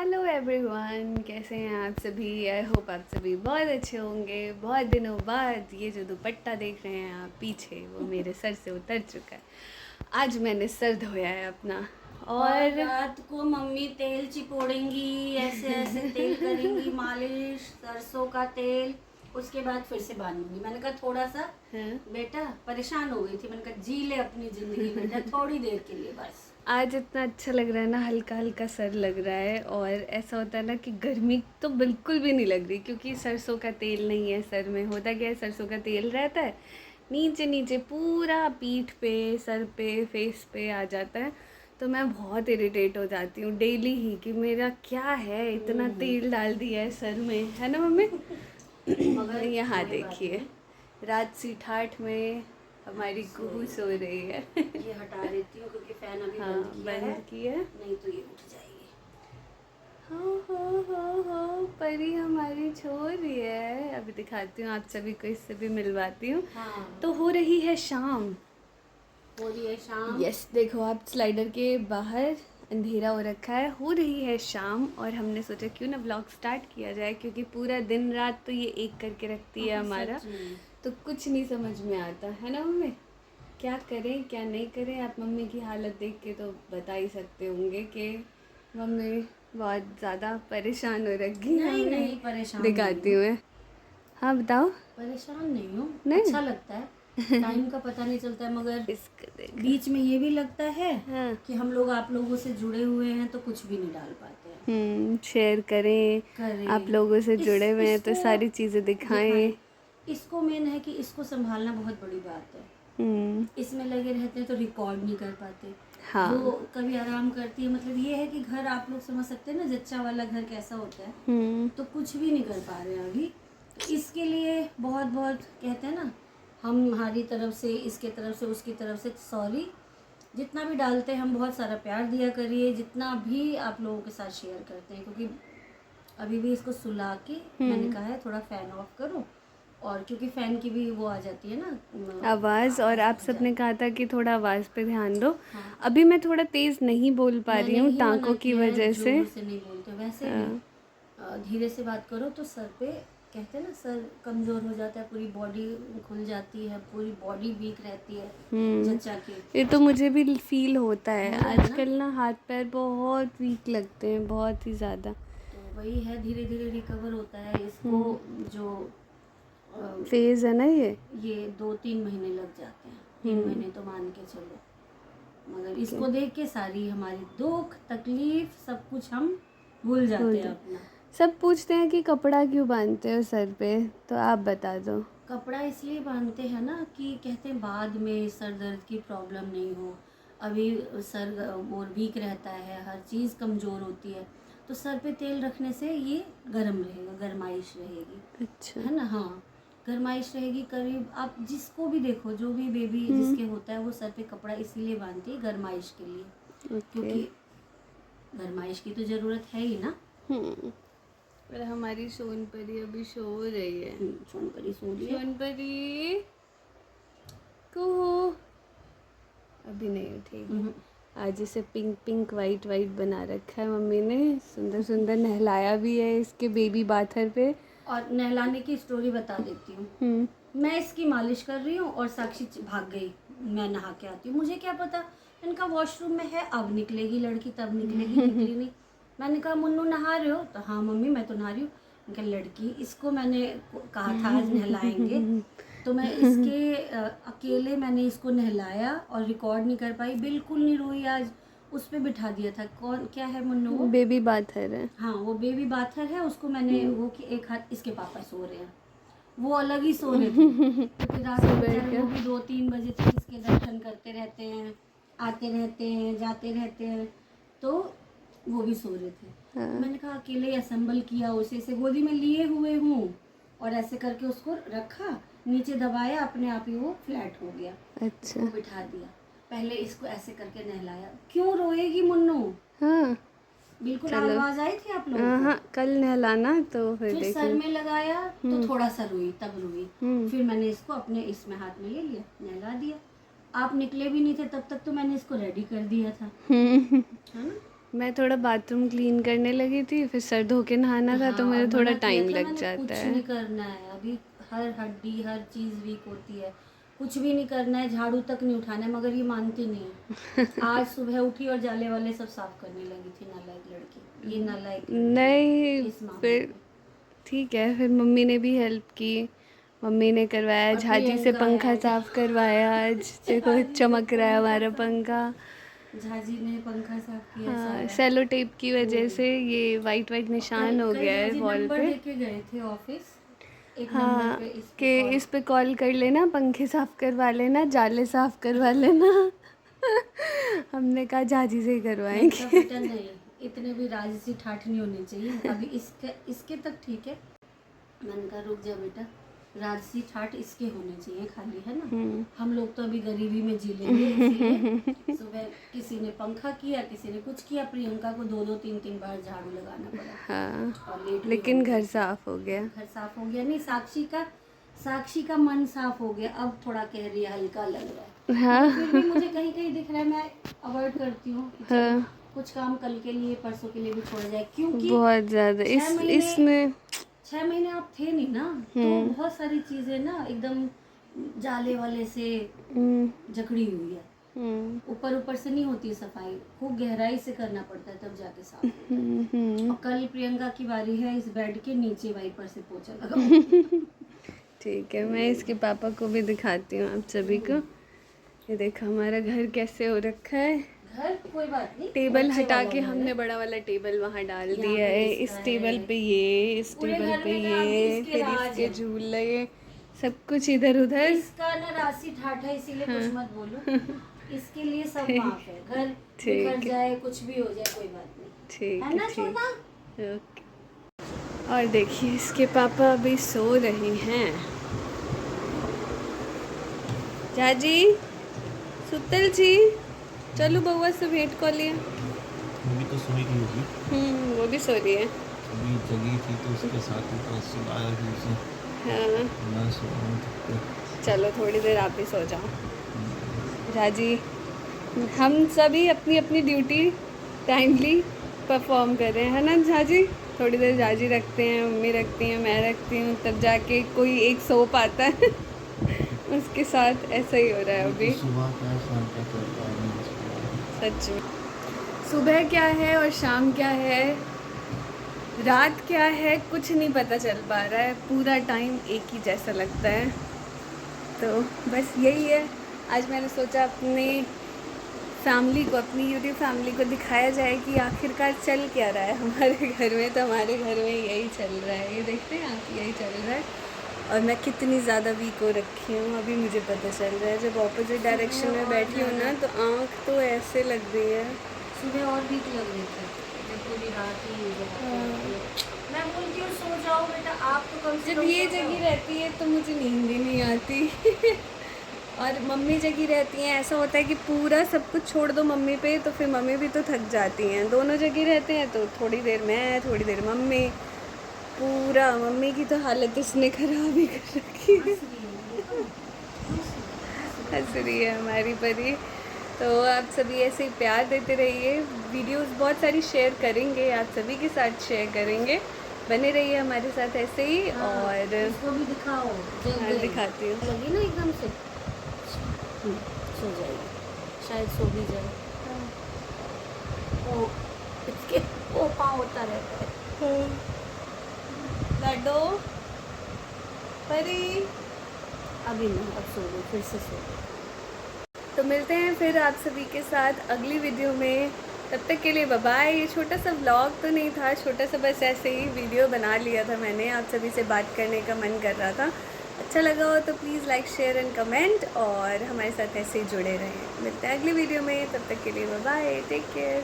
Hello everyone, कैसे हैं आप सभी। आई होप आप सभी बहुत अच्छे होंगे। बहुत दिनों बाद ये जो दुपट्टा देख रहे हैं आप पीछे, वो मेरे सर से उतर चुका है। आज मैंने सर धोया है अपना। और रात को मम्मी तेल चिपोड़ेंगी, ऐसे ऐसे तेल करेंगी मालिश, सरसों का तेल। उसके बाद फिर से बांधूंगी। मैंने कहा थोड़ा सा बेटा परेशान हो गई थी, मैंने कहा जी ले अपनी जिंदगी बेटा थोड़ी देर के लिए बस। आज इतना अच्छा लग रहा है ना, हल्का हल्का सर लग रहा है। और ऐसा होता है ना कि गर्मी तो बिल्कुल भी नहीं लग रही, क्योंकि सरसों का तेल नहीं है सर में। होता क्या है, सरसों का तेल रहता है नीचे नीचे पूरा पीठ पे, सर पे, फेस पे आ जाता है। तो मैं बहुत इरिटेट हो जाती हूँ डेली ही कि मेरा क्या है, इतना तेल डाल दिया है सर में, है ना मम्मी। मगर यहाँ कोई बात देखिए, रात सी ठाठ में हमारी कुहू सो रही है। ये हटा देती हूँ क्योंकि फैन अभी हाँ, बंद किया, नहीं तो ये उठ जाएगी। हो परी हमारी छो रही है। अभी दिखाती हूँ आप सभी को, इससे भी मिलवाती हूँ। हाँ तो हो रही है शाम। हो रही है शाम। यस, देखो आप स्लाइडर के बाहर अंधेरा हो रखा है, हो रही है शाम। और हमने सोचा क्यों ना ब्लॉग स्टार्ट किया जाए, क्योंकि पूरा दिन रात तो ये एक करके रखती है हमारा। सच में। तो कुछ नहीं समझ में आता है ना मम्मी, क्या करें क्या नहीं करें। आप मम्मी की हालत देख के तो बता ही सकते होंगे कि मम्मी बहुत ज़्यादा परेशान हो रखी है। नहीं नहीं परेशान दिखाती हूँ। हाँ बताओ। परेशान नहीं हूँ, नहीं अच्छा लगता है। टाइम का पता नहीं चलता है, मगर इसको देखो। बीच में ये भी लगता है हाँ, कि हम लोग आप लोगों से जुड़े हुए हैं तो कुछ भी नहीं डाल पाते हैं। शेयर करें। करें आप लोगों से जुड़े हुए हैं तो इसको सारी चीज़ें दिखाएं। दिखाएं। इसको मेन है कि इसको संभालना बहुत बड़ी बात है। हम्म। इसमें लगे रहते हैं तो रिकॉर्ड नहीं कर पाते। वो हाँ। कभी आराम करती है, मतलब ये है कि घर आप लोग समझ सकते हैं ना, जच्चा वाला घर कैसा होता है। तो कुछ भी नहीं कर पा रहे हैं अभी। इसके लिए बहुत बहुत कहते हैं ना, हमारी तरफ से, इसके तरफ से, उसकी तरफ से सॉरी। जितना भी डालते हैं हम, बहुत सारा प्यार दिया करिए, जितना भी आप लोगों के साथ शेयर करते हैं। क्योंकि अभी भी इसको सुला के मैंने कहा है थोड़ा फ़ैन ऑफ करो, और क्योंकि फ़ैन की भी वो आ जाती है ना आवाज़। और आप आ सबने कहा था कि थोड़ा आवाज़ पे ध्यान दो। हाँ। अभी मैं थोड़ा तेज़ नहीं बोल पा रही मैंने हूँ ही मना टाँकों की किया है, वजह से। जोर से नहीं बोलते वैसे भी। धीरे से बात करो तो सर पे, कहते हैं ना, सर कमज़ोर हो जाता है, पूरी बॉडी खुल जाती है, पूरी बॉडी वीक रहती है जच्चा के। ये तो मुझे भी फील होता है हो रहा है ना? आजकल ना, हाथ पैर बहुत वीक लगते हैं, बहुत ही ज़्यादा। तो वही है, धीरे धीरे रिकवर होता है इसको। जो फेज़ है ना ये 2-3 महीने लग जाते हैं, 3 महीने तो मान के चलो। मगर इसको देख के सारी हमारी दुख तकलीफ सब कुछ हम भूल जाते हैं अपना। सब पूछते हैं कि कपड़ा क्यों बांधते हो सर पे, तो आप बता दो। कपड़ा इसलिए बांधते हैं ना कि कहते हैं बाद में सर दर्द की प्रॉब्लम नहीं हो। अभी सर और वीक रहता है, हर चीज़ कमज़ोर होती है, तो सर पे तेल रखने से ये गर्म रहेगा, गर्माइश रहेगी। अच्छा। है ना? हाँ, गर्माइश रहेगी। करीब आप जिसको भी देखो, जो भी बेबी जिसके होता है, वो सर पे कपड़ा इसीलिए बांधती है, गर्माइश के लिए। क्योंकि गर्माइश की तो ज़रूरत है ही ना। और हमारी सोनपरी अभी सो रही है। सोनपरी सो रही है। सोनपरी को अभी नहीं उठेगी। आज इसे पिंक पिंक वाइट वाइट बना रखा है मम्मी ने, सुंदर सुंदर नहलाया भी है इसके बेबी बाथर पे। और नहलाने की स्टोरी बता देती हूँ। मैं इसकी मालिश कर रही हूँ और साक्षी भाग गई, मैं नहा के आती हूँ। मुझे क्या पता इनका वॉशरूम में है, अब निकलेगी लड़की तब निकलेगी, निकली नहीं। मैंने कहा मुन्नू नहा रहे हो? तो हाँ मम्मी मैं तो नहा रही हूँ। मैंने कहा लड़की, इसको मैंने कहा था आज नहलाएंगे, तो मैं इसके अकेले मैंने इसको नहलाया और रिकॉर्ड नहीं कर पाई, बिल्कुल नहीं रोई आज। उस पर बिठा दिया था। कौन क्या है मुन्नू? वो बेबी बाथर है। हाँ, वो बेबी बाथर है। उसको मैंने वो कि एक हाथ, इसके पापा सो रहे हैं, वो अलग ही सो रहे थे, क्योंकि रात को बेचारे वो भी 2-3 बजे तक इसके दर्शन करते रहते हैं, आते रहते हैं, जाते रहते हैं, तो वो भी सो रहे थे। मैंने कहा अकेले असम्बल किया, उसे से गोदी में लिए हुए हूँ और ऐसे करके उसको रखा, नीचे दबाया, अपने आप ही वो फ्लैट हो गया। अच्छा। उसको बिठा दिया, पहले इसको ऐसे करके नहलाया। क्यों रोएगी मुन्नू? हाँ बिल्कुल आवाज आई थी आप लोगों को? हाँ, कल नहलाना तो फिर सर में लगाया तो थोड़ा सा रोई, तब रोई। फिर मैंने इसको अपने इसमें हाथ में ले लिया, नहला दिया। आप निकले भी नहीं थे तब तक तो मैंने इसको रेडी कर दिया था, है ना। मैं थोड़ा बाथरूम क्लीन करने लगी थी, फिर सर धो के नहाना था, तो हाँ, मुझे और थोड़ा मना किया टाइम था लग मैंने, जाता कुछ है। नहीं करना है अभी, हर हड्डी हर चीज़ वीक होती है, कुछ भी नहीं करना है, झाड़ू तक नहीं उठाना है, मगर ये मानती नहीं है। आज सुबह उठी और जाले वाले सब साफ करने लगी थी, नालायक लड़की, ये नालायक लड़की नहीं, है इस मामले फिर में। ठीक है, फिर मम्मी ने भी हेल्प की, मम्मी ने करवाया, और झाजी से प्रियंका पंखा है साफ करवाया आज। देखो झाजी से चमक रहा है हमारा साफ पंखा। झाजी ने पंखा साफ किया हाँ, सारा। सेलो टेप की वजह हम्म। से ये वाइट वाइट और कल निशान हो कल गया है झाजी वॉल नंबर पे। दे के गए थे ऑफिस, एक नंबर हाँ, पे इस पे कि कॉल। इस पे कॉल कर लेना, पंखे साफ करवा लेना, जाले साफ करवा लेना। हमने कहा झाजी से ही मैंने कहा करवाएंगे। बेटा नहीं, इतने भी राजसी ठाठ नहीं होनी चाहिए, अभी इसके तक ठीक है। मैंने कहा रुक जा बेटा, राजसी ठाठ इसके होने चाहिए खाली, है ना, हम लोग तो अभी गरीबी में जी लेंगे, इसीलिए सुबह किसी ने पंखा किया, किसी ने कुछ किया, प्रियंका को 2-2 3-3 बार झाड़ू लगाना पड़ा। हाँ, और लेट भी लेकिन हो घर गई। साफ हो गया। घर साफ हो गया, नहीं साक्षी का मन साफ हो गया, अब थोड़ा कह रही है हल्का लग रहा है, हाँ, मगर फिर भी मुझे कहीं कहीं दिख रहा है, मैं अवॉइड करती हूँ कि चलो हाँ, कुछ काम कल के लिए परसों के लिए भी छोड़ जाए, क्योंकि बहुत ज़्यादा 6 महीने आप थे नहीं ना, तो बहुत सारी चीजें ना एकदम जाले वाले से जकड़ी हुई है, ऊपर ऊपर से नहीं होती सफाई, खूब गहराई से करना पड़ता है तब जाके साफ होता है। और कल प्रियंका की बारी है इस बेड के नीचे वाइपर से पोछा लगाओ। ठीक है, मैं इसके पापा को भी दिखाती हूँ आप सभी को। ये देखो हमारा घर कैसे हो रखा है। घर कोई बात नहीं, टेबल बच्चे हटा वाला के घर हमने है। बड़ा वाला टेबल वहाँ डाल यहाँ दिया पे है, इसका इस टेबल है। पे ये, इस पूरे टेबल घर पे में ना अभी ये, इसके फिर राज इसके है। झूले, सब कुछ इधर उधर। इसका ना राशि ठाठ है, इसीलिए कुछ मत बोलो, इसके लिए सब माफ है, घर ठीक बिखर है। जाए कुछ भी हो जाए कोई बात नहीं, ठीक है है, ना ठीक। छोटा। ओके। और देखिए इसके पापा अभी सो रहे हैं। जाजी, सुतल जी, चलो बउआ से भेंट कर लिया। अभी तो सोई नहीं होगी, वो भी सो रही है। अभी जगी थी तो उसके साथ ही तो सुलाया भी उसे, हाँ, मैं सो रहा हूँ तो चलो थोड़ी देर आप भी सो जाओ। झाजी, हम सभी अपनी अपनी ड्यूटी टाइमली परफॉर्म कर रहे हैं, है ना झाजी। थोड़ी देर झाजी रखते हैं, मम्मी रखती हैं, मैं रखती हूँ, तब जाके कोई एक सो पाता है। उसके साथ ऐसा ही हो रहा है अभी। सुबह क्या शाम क्या करता है। सच में सुबह क्या है और शाम क्या है, रात क्या है, कुछ नहीं पता चल पा रहा है, पूरा टाइम एक ही जैसा लगता है। तो बस यही है, आज मैंने सोचा अपनी फैमिली को, अपनी यूट्यूब फैमिली को दिखाया जाए कि आखिरकार चल क्या रहा है हमारे घर में। तो हमारे घर में यही चल रहा है, ये देखते हैं आप, यही चल रहा है। और मैं कितनी ज़्यादा वीक हो रखी हूँ अभी मुझे पता चल रहा है। जब ऑपोजिट डायरेक्शन में बैठी हूँ ना, तो आँख तो ऐसे लग रही है। सुबह और वीक लग रही थी, जब पूरी रात ही मैं बोलती हूँ सो जाओ बेटा, आप तो कम से जब कम ये सो जाओ। जगी रहती है तो मुझे नींद ही नहीं आती। और मम्मी जगी रहती हैं, ऐसा होता है कि पूरा सब कुछ छोड़ दो मम्मी पे, तो फिर मम्मी भी तो थक जाती हैं। दोनों जगी रहते हैं तो थोड़ी देर मैं, थोड़ी देर मम्मी, पूरा मम्मी की तो हालत इसने ख़राब ही कर रखी है। हंस रही है हमारी परी। तो आप सभी ऐसे ही प्यार देते रहिए, वीडियोस बहुत सारी शेयर करेंगे, आप सभी के साथ शेयर करेंगे, बने रहिए हमारे साथ ऐसे ही। और इसको भी दिखाओ, हाँ, दिखाती हूँ। लगी ना एकदम से सो जाएगी, शायद सो भी जाए। ओ इसके ओ पाँव होता रहता है। लाडो परी, अभी नहीं, अब सो गई, फिर से सो गई। तो मिलते हैं फिर आप सभी के साथ अगली वीडियो में। तब तक के लिए बाय बाय। ये छोटा सा व्लॉग तो नहीं था, छोटा सा बस ऐसे ही वीडियो बना लिया था मैंने, आप सभी से बात करने का मन कर रहा था। अच्छा लगा हो तो please like share and comment, और हमारे साथ ऐसे ही जुड़े रहें। मिलते हैं अगली वीडियो में, तब तक के लिए बाय बाय, टेक केयर।